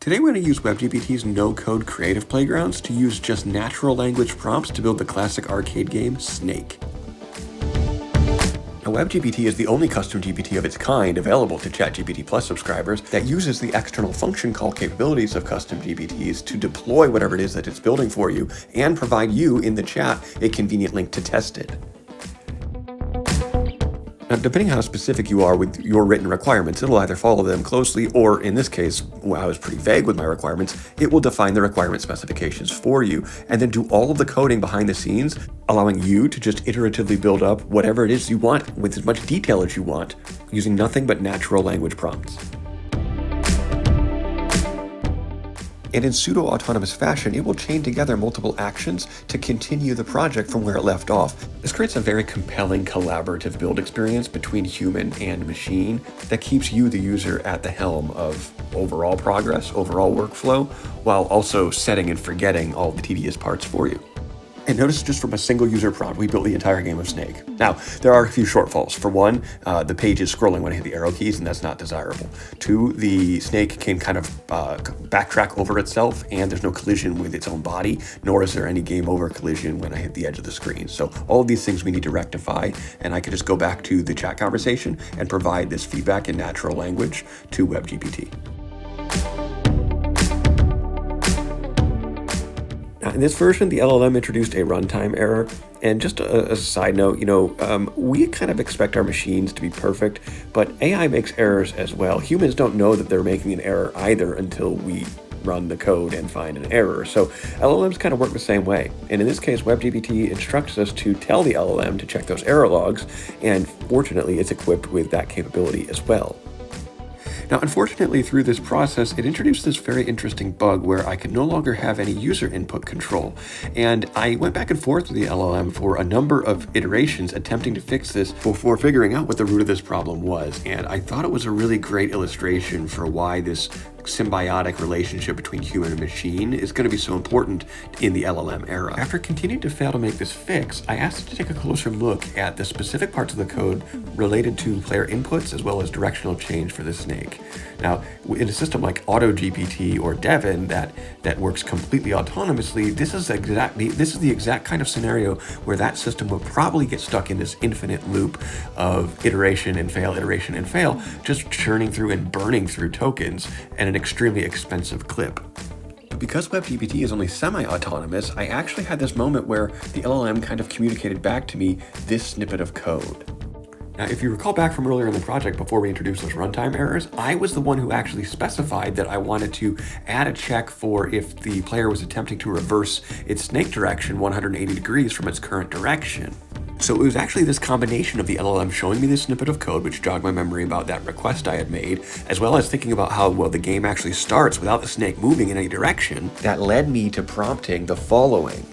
Today we're going to use WebGPT's no-code creative playgrounds to use just natural language prompts to build the classic arcade game Snake. Now, WebGPT is the only custom GPT of its kind available to ChatGPT Plus subscribers that uses the external function call capabilities of custom GPTs to deploy whatever it is that it's building for you and provide you in the chat a convenient link to test it. Now, depending on how specific you are with your written requirements, it'll either follow them closely, or in this case, I was pretty vague with my requirements, it will define the requirement specifications for you, and then do all of the coding behind the scenes, allowing you to just iteratively build up whatever it is you want with as much detail as you want, using nothing but natural language prompts. And in pseudo-autonomous fashion, it will chain together multiple actions to continue the project from where it left off. This creates a very compelling collaborative build experience between human and machine that keeps you, the user, at the helm of overall progress, overall workflow, while also setting and forgetting all the tedious parts for you. And notice just from a single user prompt, we built the entire game of Snake. Now, there are a few shortfalls. For one, the page is scrolling when I hit the arrow keys, and that's not desirable. Two, the snake can kind of backtrack over itself, and there's no collision with its own body, nor is there any game over collision when I hit the edge of the screen. So all of these things we need to rectify, and I can just go back to the chat conversation and provide this feedback in natural language to WebGPT. In this version, the LLM introduced a runtime error, and just a side note, we kind of expect our machines to be perfect, but AI makes errors as well. Humans don't know that they're making an error either until we run the code and find an error. So LLMs kind of work the same way. And in this case, WebGPT instructs us to tell the LLM to check those error logs, and fortunately, it's equipped with that capability as well. Now, unfortunately, through this process, it introduced this very interesting bug where I could no longer have any user input control. And I went back and forth with the LLM for a number of iterations attempting to fix this before figuring out what the root of this problem was. And I thought it was a really great illustration for why this symbiotic relationship between human and machine is going to be so important in the LLM era. After continuing to fail to make this fix, I asked it to take a closer look at the specific parts of the code related to player inputs as well as directional change for the snake. Now, in a system like AutoGPT or Devin that works completely autonomously, this is the exact kind of scenario where that system will probably get stuck in this infinite loop of iteration and fail, just churning through and burning through tokens at an extremely expensive clip. But because WebGPT is only semi-autonomous, I actually had this moment where the LLM kind of communicated back to me this snippet of code. Now, if you recall back from earlier in the project, before we introduced those runtime errors, I was the one who actually specified that I wanted to add a check for if the player was attempting to reverse its snake direction 180 degrees from its current direction. So it was actually this combination of the LLM showing me this snippet of code, which jogged my memory about that request I had made, as well as thinking about how well the game actually starts without the snake moving in any direction, that led me to prompting the following.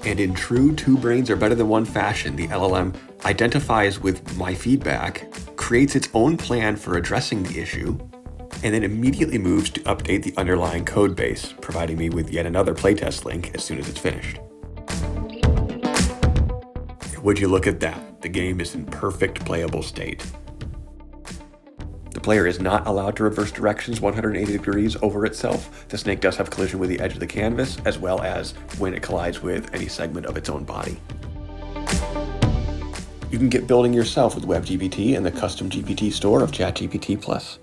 And in true two brains are better than one fashion, the LLM identifies with my feedback, creates its own plan for addressing the issue, and then immediately moves to update the underlying code base, providing me with yet another playtest link as soon as it's finished. Would you look at that? The game is in perfect playable state. The player is not allowed to reverse directions 180 degrees over itself. The snake does have collision with the edge of the canvas, as well as when it collides with any segment of its own body. You can get building yourself with WebGPT and the custom GPT store of ChatGPT Plus.